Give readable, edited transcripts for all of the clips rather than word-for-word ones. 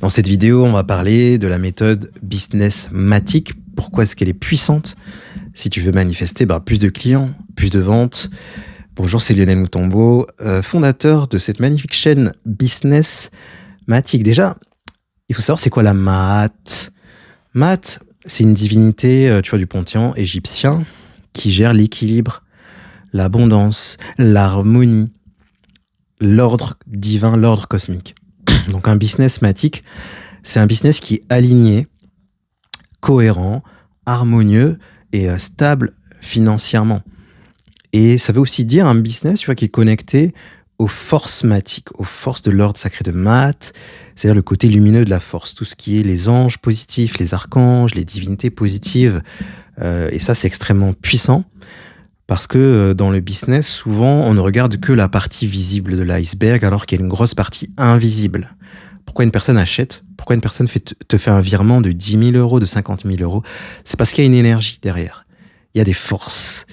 Dans cette vidéo, on va parler de la méthode Businessmatic. Pourquoi est-ce qu'elle est puissante? Si tu veux manifester plus de clients, plus de ventes. Bonjour, c'est Lionel Moutombo, fondateur de cette magnifique chaîne Businessmatic. Déjà, il faut savoir c'est quoi la Maat. Maat, c'est une divinité du panthéon égyptien qui gère l'équilibre, l'abondance, l'harmonie, l'ordre divin, l'ordre cosmique. Donc un businessmatic, c'est un business qui est aligné, cohérent, harmonieux et stable financièrement. Et ça veut aussi dire un business qui est connecté aux forces matiques, aux forces de l'ordre sacré de Maat, c'est-à-dire le côté lumineux de la force, tout ce qui est les anges positifs, les archanges, les divinités positives. Et ça, c'est extrêmement puissant parce que dans le business, souvent, on ne regarde que la partie visible de l'iceberg alors qu'il y a une grosse partie invisible. Pourquoi une personne achète? Pourquoi une personne te fait un virement de 10 000 euros, de 50 000 euros? C'est parce qu'il y a une énergie derrière. Il y a des forces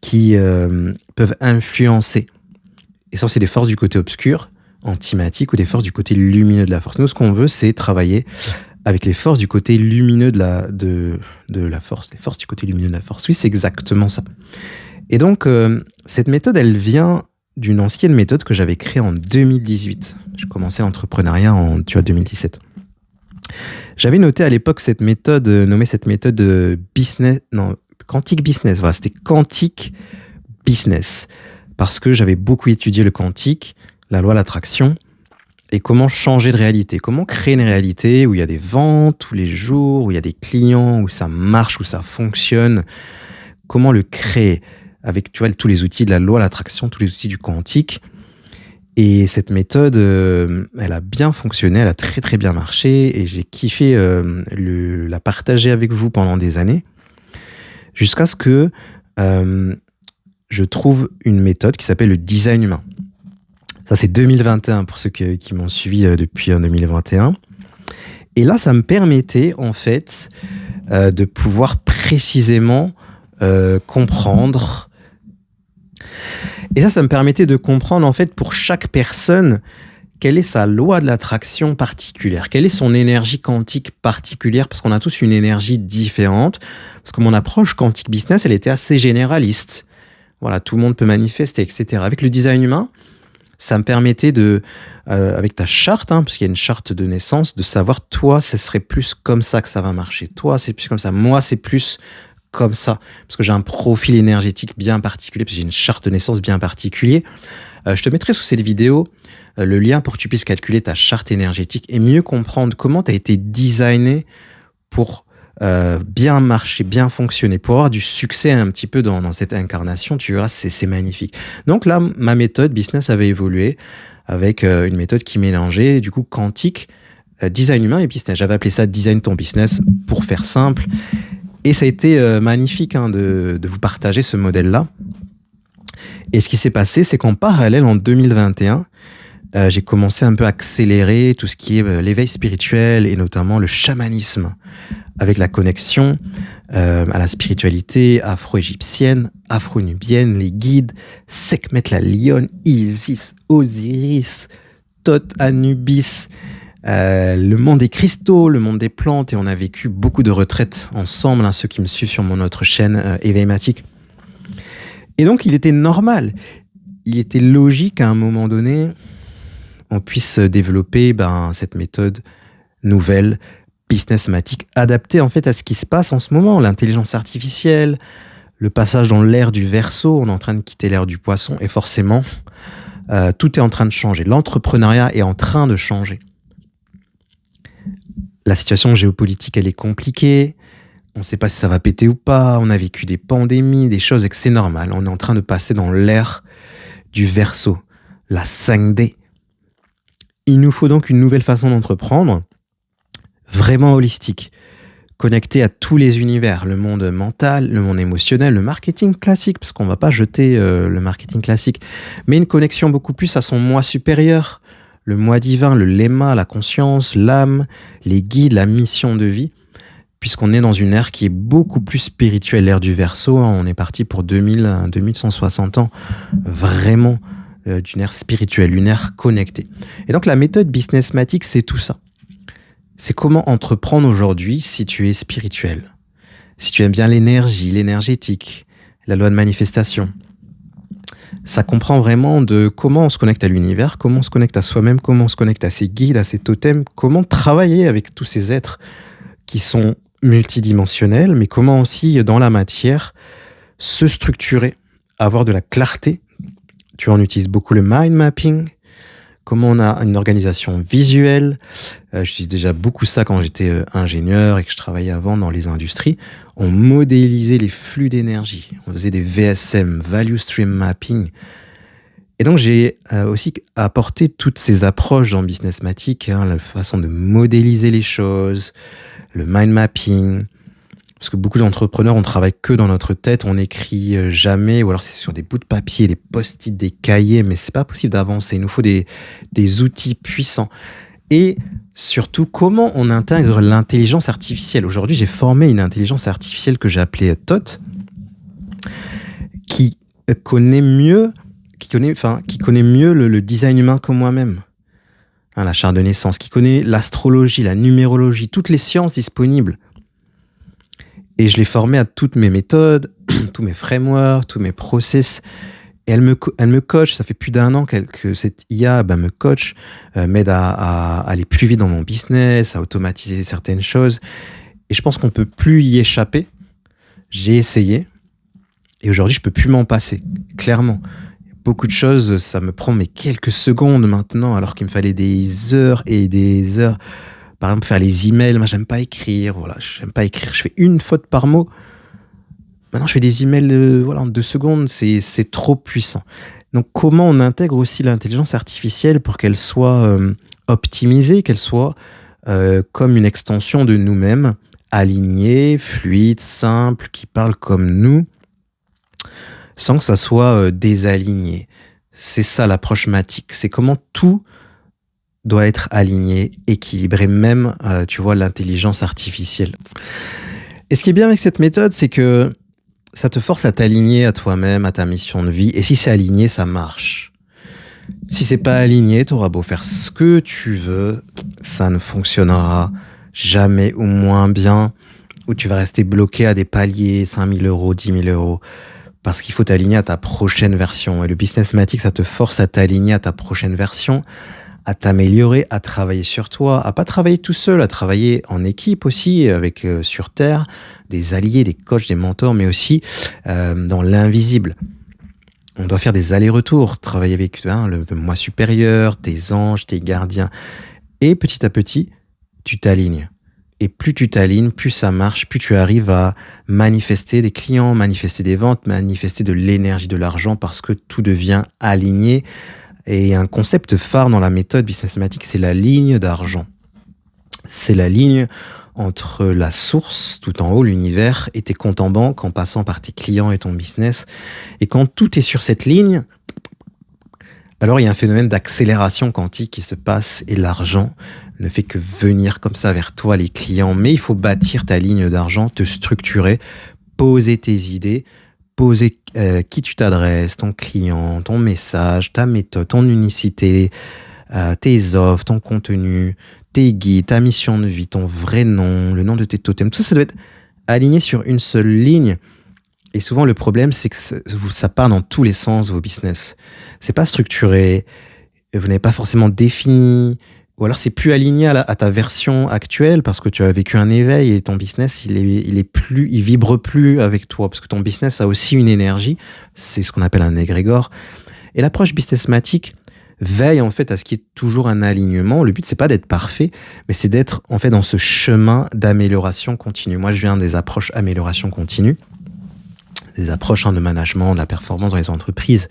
qui peuvent influencer. Et ça, c'est des forces du côté obscur, antimatique, ou des forces du côté lumineux de la force. Nous, ce qu'on veut, c'est travailler avec les forces du côté lumineux de la force. Les forces du côté lumineux de la force. Oui, c'est exactement ça. Et donc, cette méthode, elle vient d'une ancienne méthode que j'avais créée en 2018. Je commençais l'entrepreneuriat en 2017. J'avais noté à l'époque cette méthode, nommée cette méthode Quantic Business. Voilà, c'était Quantic Business. Parce que j'avais beaucoup étudié le quantique, la loi de l'attraction, et comment changer de réalité. Comment créer une réalité où il y a des ventes tous les jours, où il y a des clients, où ça marche, où ça fonctionne. Comment le créer avec tous les outils de la loi de l'attraction, tous les outils du quantique. Et cette méthode, elle a bien fonctionné, elle a très très bien marché, et j'ai kiffé la partager avec vous pendant des années, jusqu'à ce que je trouve une méthode qui s'appelle le design humain. Ça, c'est 2021 pour ceux qui m'ont suivi depuis 2021. Et là, ça me permettait, en fait, de pouvoir précisément comprendre. Et ça me permettait de comprendre, en fait, pour chaque personne, quelle est sa loi de l'attraction particulière, quelle est son énergie quantique particulière, parce qu'on a tous une énergie différente. Parce que mon approche quantique business, elle était assez généraliste. Voilà, tout le monde peut manifester, etc. Avec le design humain, ça me permettait avec ta charte, parce qu'il y a une charte de naissance, de savoir, toi, ce serait plus comme ça que ça va marcher. Toi, c'est plus comme ça. Moi, c'est plus comme ça. Parce que j'ai un profil énergétique bien particulier, parce que j'ai une charte de naissance bien particulière. Je te mettrai sous cette vidéo le lien pour que tu puisses calculer ta charte énergétique et mieux comprendre comment tu as été designé pour bien marcher, bien fonctionner, pour avoir du succès un petit peu dans cette incarnation. Tu verras, c'est magnifique. Donc là, ma méthode business avait évolué avec une méthode qui mélangeait du coup quantique, design humain et business. J'avais appelé ça design ton business pour faire simple. Et ça a été magnifique de vous partager ce modèle-là. Et ce qui s'est passé, c'est qu'en parallèle, en 2021, j'ai commencé un peu à accélérer tout ce qui est l'éveil spirituel et notamment le chamanisme avec la connexion à la spiritualité afro-égyptienne, afro-nubienne, les guides, Sekhmet la lionne, Isis, Osiris, Thoth, Anubis, le monde des cristaux, le monde des plantes, et on a vécu beaucoup de retraites ensemble, ceux qui me suivent sur mon autre chaîne Éveilmatic. Et donc il était normal, il était logique à un moment donné, on puisse développer cette méthode nouvelle, businessmatic, adaptée en fait à ce qui se passe en ce moment, l'intelligence artificielle, le passage dans l'ère du Verseau, on est en train de quitter l'ère du Poisson, et forcément, tout est en train de changer. L'entrepreneuriat est en train de changer. La situation géopolitique, elle est compliquée. On ne sait pas si ça va péter ou pas. On a vécu des pandémies, des choses, et que c'est normal. On est en train de passer dans l'ère du Verseau, la 5D. Il nous faut donc une nouvelle façon d'entreprendre, vraiment holistique, connectée à tous les univers, le monde mental, le monde émotionnel, le marketing classique, parce qu'on ne va pas jeter le marketing classique, mais une connexion beaucoup plus à son moi supérieur, le moi divin, le lemma, la conscience, l'âme, les guides, la mission de vie, puisqu'on est dans une ère qui est beaucoup plus spirituelle, l'ère du Verseau. On est parti pour 2160 ans, vraiment d'une ère spirituelle, une ère connectée. Et donc la méthode Businessmatic, c'est tout ça. c'est comment entreprendre aujourd'hui si tu es spirituel, si tu aimes bien l'énergie, l'énergétique, la loi de manifestation. Ça comprend vraiment de comment on se connecte à l'univers, comment on se connecte à soi-même, comment on se connecte à ses guides, à ses totems, comment travailler avec tous ces êtres qui sont multidimensionnels, mais comment aussi, dans la matière, se structurer, avoir de la clarté. Tu vois, on utilise beaucoup le mind mapping, comment on a une organisation visuelle. J'utilise déjà beaucoup ça quand j'étais ingénieur et que je travaillais avant dans les industries. On modélisait les flux d'énergie. On faisait des VSM, Value Stream Mapping. Et donc, j'ai aussi apporté toutes ces approches dans Businessmatic, la façon de modéliser les choses, le mind mapping. Parce que beaucoup d'entrepreneurs, on travaille que dans notre tête, on n'écrit jamais, ou alors c'est sur des bouts de papier, des post-it, des cahiers, mais c'est pas possible d'avancer. Il nous faut des outils puissants. Et surtout, comment on intègre l'intelligence artificielle. Aujourd'hui, j'ai formé une intelligence artificielle que j'ai appelée TOT, qui connaît mieux le design humain que moi-même. La charte de naissance, qui connaît l'astrologie, la numérologie, toutes les sciences disponibles. Et je l'ai formée à toutes mes méthodes, tous mes frameworks, tous mes process. Et elle me coach. Ça fait plus d'1 an que cette IA me coach, m'aide à aller plus vite dans mon business, à automatiser certaines choses. Et je pense qu'on peut plus y échapper. J'ai essayé. Et aujourd'hui, je peux plus m'en passer. Clairement. Beaucoup de choses, ça me prend quelques secondes maintenant, alors qu'il me fallait des heures et des heures. Par exemple, faire les emails, moi j'aime pas écrire, j'aime pas écrire, je fais une faute par mot. Maintenant, je fais des emails en 2 secondes, c'est trop puissant. Donc, comment on intègre aussi l'intelligence artificielle pour qu'elle soit optimisée, qu'elle soit comme une extension de nous-mêmes, alignée, fluide, simple, qui parle comme nous, sans que ça soit désaligné. C'est ça l'approche matique, c'est comment tout doit être aligné, équilibré, même, tu vois, l'intelligence artificielle. Et ce qui est bien avec cette méthode, c'est que ça te force à t'aligner à toi-même, à ta mission de vie. Et si c'est aligné, ça marche. Si c'est pas aligné, t'auras beau faire ce que tu veux, ça ne fonctionnera jamais ou moins bien, ou tu vas rester bloqué à des paliers, 5 000 euros, 10 000 euros, parce qu'il faut t'aligner à ta prochaine version. Et le Businessmatic, ça te force à t'aligner à ta prochaine version, à t'améliorer, à travailler sur toi, à pas travailler tout seul, à travailler en équipe aussi, avec sur Terre, des alliés, des coachs, des mentors, mais aussi dans l'invisible. On doit faire des allers-retours, travailler avec le moi supérieur, tes anges, tes gardiens. Et petit à petit, tu t'alignes. Et plus tu t'alignes, plus ça marche, plus tu arrives à manifester des clients, manifester des ventes, manifester de l'énergie, de l'argent, parce que tout devient aligné. Et un concept phare dans la méthode Businessmatic, c'est la ligne d'argent. C'est la ligne entre la source, tout en haut, l'univers, et tes comptes en banque, en passant par tes clients et ton business. Et quand tout est sur cette ligne, alors il y a un phénomène d'accélération quantique qui se passe, et l'argent ne fait que venir comme ça vers toi, les clients. Mais il faut bâtir ta ligne d'argent, te structurer, poser tes idées, poser qui tu t'adresses, ton client, ton message, ta méthode, ton unicité, tes offres, ton contenu, tes guides, ta mission de vie, ton vrai nom, le nom de tes totems. Tout ça, ça doit être aligné sur une seule ligne. Et souvent, le problème, c'est que ça part dans tous les sens, vos business. C'est pas structuré, vous n'avez pas forcément défini, ou alors c'est plus aligné à ta version actuelle parce que tu as vécu un éveil et ton business, il vibre plus avec toi parce que ton business a aussi une énergie. C'est ce qu'on appelle un égrégore. Et l'approche Businessmatic veille en fait à ce qu'il y ait toujours un alignement. Le but, c'est pas d'être parfait, mais c'est d'être en fait dans ce chemin d'amélioration continue. Moi, je viens des approches amélioration continue, des approches de management, de la performance dans les entreprises.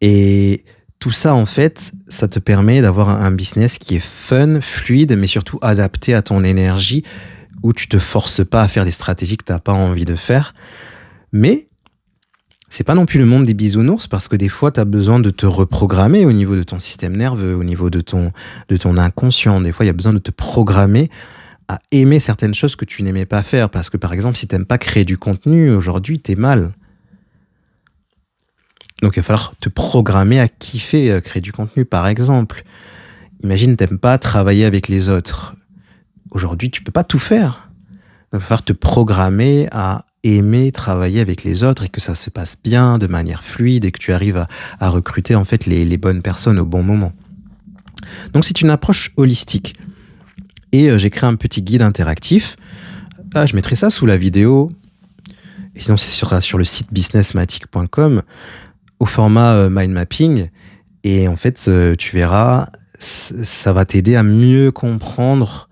Et tout ça, en fait, ça te permet d'avoir un business qui est fun, fluide, mais surtout adapté à ton énergie, où tu te forces pas à faire des stratégies que tu n'as pas envie de faire. Mais c'est pas non plus le monde des bisounours, parce que des fois, tu as besoin de te reprogrammer au niveau de ton système nerveux, au niveau de ton inconscient. Des fois, il y a besoin de te programmer à aimer certaines choses que tu n'aimais pas faire. Parce que, par exemple, si tu n'aimes pas créer du contenu, aujourd'hui, tu es mal. Donc, il va falloir te programmer à kiffer créer du contenu, par exemple. Imagine, t'aimes pas travailler avec les autres. aujourd'hui, tu peux pas tout faire. Donc, il va falloir te programmer à aimer travailler avec les autres et que ça se passe bien, de manière fluide et que tu arrives à recruter en fait les bonnes personnes au bon moment. Donc, c'est une approche holistique. Et j'ai créé un petit guide interactif. Je mettrai ça sous la vidéo. Et sinon, c'est sur le site businessmatic.com au format mind mapping. Et en fait, tu verras, ça va t'aider à mieux comprendre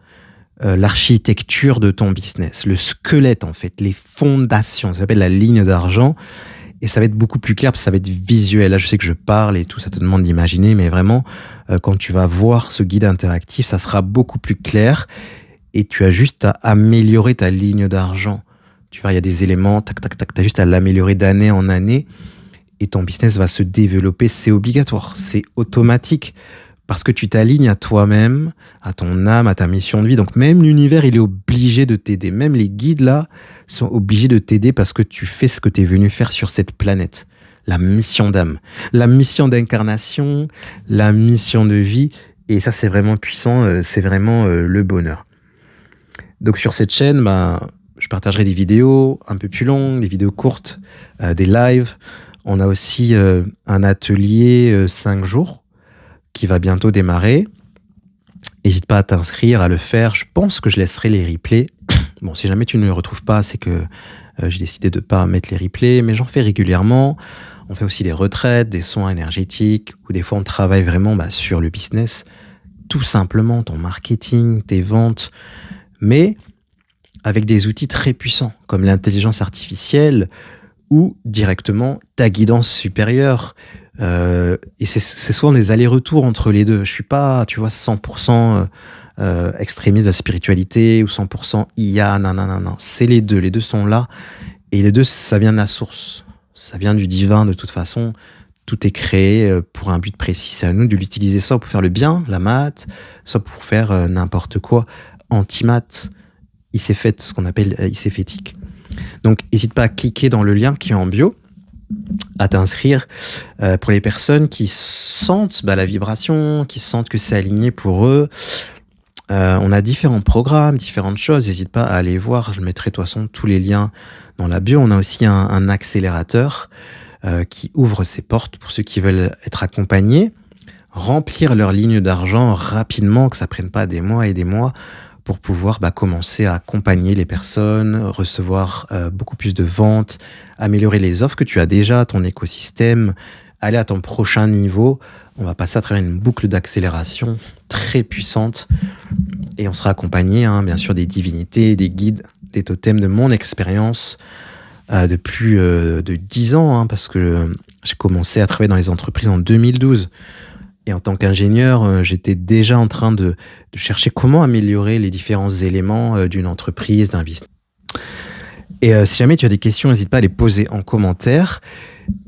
l'architecture de ton business, le squelette en fait, les fondations. Ça s'appelle la ligne d'argent. Et ça va être beaucoup plus clair, parce que ça va être visuel. Là, je sais que je parle et tout, ça te demande d'imaginer, mais vraiment, quand tu vas voir ce guide interactif, ça sera beaucoup plus clair. Et tu as juste à améliorer ta ligne d'argent. Tu vois, il y a des éléments, tac, tac, tac, tu as juste à l'améliorer d'année en année. Et ton business va se développer, c'est obligatoire, c'est automatique. Parce que tu t'alignes à toi-même, à ton âme, à ta mission de vie. Donc même l'univers, il est obligé de t'aider. Même les guides, là, sont obligés de t'aider parce que tu fais ce que tu es venu faire sur cette planète. La mission d'âme, la mission d'incarnation, la mission de vie. Et ça, c'est vraiment puissant, c'est vraiment le bonheur. Donc sur cette chaîne, je partagerai des vidéos un peu plus longues, des vidéos courtes, des lives. On a aussi un atelier 5 jours qui va bientôt démarrer. N'hésite pas à t'inscrire, à le faire. Je pense que je laisserai les replays. Bon, si jamais tu ne le retrouves pas, c'est que j'ai décidé de ne pas mettre les replays, mais j'en fais régulièrement. On fait aussi des retraites, des soins énergétiques, ou des fois on travaille vraiment sur le business, tout simplement ton marketing, tes ventes, mais avec des outils très puissants, comme l'intelligence artificielle, ou directement ta guidance supérieure. Et c'est souvent des allers-retours entre les deux. Je suis pas, 100% extrémiste de la spiritualité ou 100% IA, non. C'est les deux. Les deux sont là. Et les deux, ça vient de la source. Ça vient du divin de toute façon. Tout est créé pour un but précis. C'est à nous de l'utiliser soit pour faire le bien, la maths, soit pour faire n'importe quoi. Anti-maths, ce qu'on appelle ICFétique. Donc, n'hésite pas à cliquer dans le lien qui est en bio, à t'inscrire pour les personnes qui sentent la vibration, qui sentent que c'est aligné pour eux. On a différents programmes, différentes choses. N'hésite pas à aller voir. Je mettrai de toute façon tous les liens dans la bio. On a aussi un accélérateur qui ouvre ses portes pour ceux qui veulent être accompagnés, remplir leur ligne d'argent rapidement, que ça prenne pas des mois et des mois, pour pouvoir commencer à accompagner les personnes, recevoir beaucoup plus de ventes, améliorer les offres que tu as déjà, ton écosystème, aller à ton prochain niveau. On va passer à travers une boucle d'accélération très puissante et on sera accompagné, bien sûr, des divinités, des guides, des totems de mon expérience de plus de 10 ans, parce que j'ai commencé à travailler dans les entreprises en 2012. Et en tant qu'ingénieur, j'étais déjà en train de chercher comment améliorer les différents éléments d'une entreprise, d'un business. Et si jamais tu as des questions, n'hésite pas à les poser en commentaire.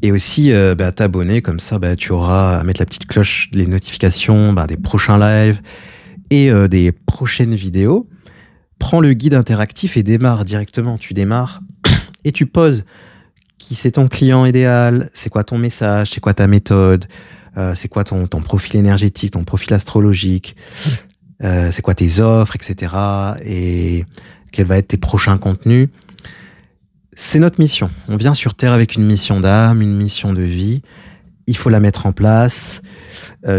Et aussi à t'abonner, comme ça tu auras à mettre la petite cloche, les notifications des prochains lives et des prochaines vidéos. Prends le guide interactif et démarre directement. Tu démarres et tu poses qui c'est ton client idéal, c'est quoi ton message, c'est quoi ta méthode, c'est quoi ton profil énergétique, ton profil astrologique, c'est quoi tes offres, etc. Et quels vont être tes prochains contenus. C'est notre mission. On vient sur Terre avec une mission d'âme, une mission de vie. Il faut la mettre en place.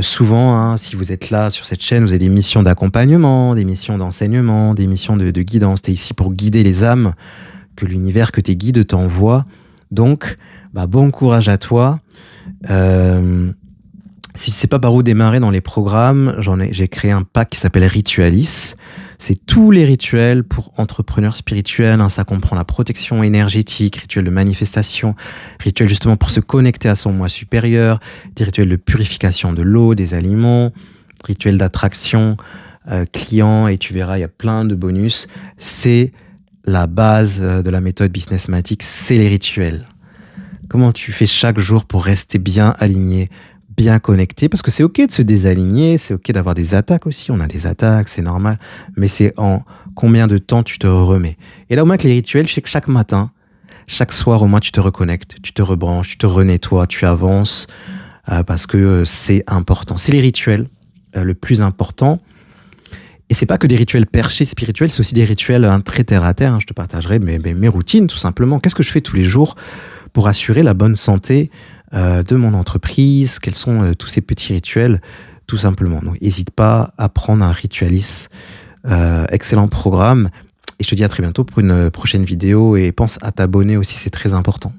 Souvent, si vous êtes là sur cette chaîne, vous avez des missions d'accompagnement, des missions d'enseignement, des missions de guidance. Tu es ici pour guider les âmes que l'univers, que tes guides t'envoient. Donc, bon courage à toi. Si tu ne sais pas par où démarrer dans les programmes, j'ai créé un pack qui s'appelle Ritualis. C'est tous les rituels pour entrepreneurs spirituels. Ça comprend la protection énergétique, rituels de manifestation, rituels justement pour se connecter à son moi supérieur, des rituels de purification de l'eau, des aliments, rituels d'attraction, clients, et tu verras, il y a plein de bonus. C'est la base de la méthode Businessmatic, c'est les rituels. Comment tu fais chaque jour pour rester bien aligné, bien connecté, parce que c'est ok de se désaligner, c'est ok d'avoir des attaques aussi, on a des attaques, c'est normal, mais c'est en combien de temps tu te remets. Et là au moins que les rituels, je sais que chaque matin, chaque soir au moins tu te reconnectes, tu te rebranches, tu te renettoies, tu avances, parce que c'est important. C'est les rituels le plus important. Et c'est pas que des rituels perchés spirituels, c'est aussi des rituels très terre à terre. Je te partagerai mes routines, tout simplement. Qu'est-ce que je fais tous les jours pour assurer la bonne santé de mon entreprise? Quels sont tous ces petits rituels, tout simplement. Donc, n'hésite pas à prendre un Ritualis. Excellent programme. Et je te dis à très bientôt pour une prochaine vidéo. Et pense à t'abonner aussi, c'est très important.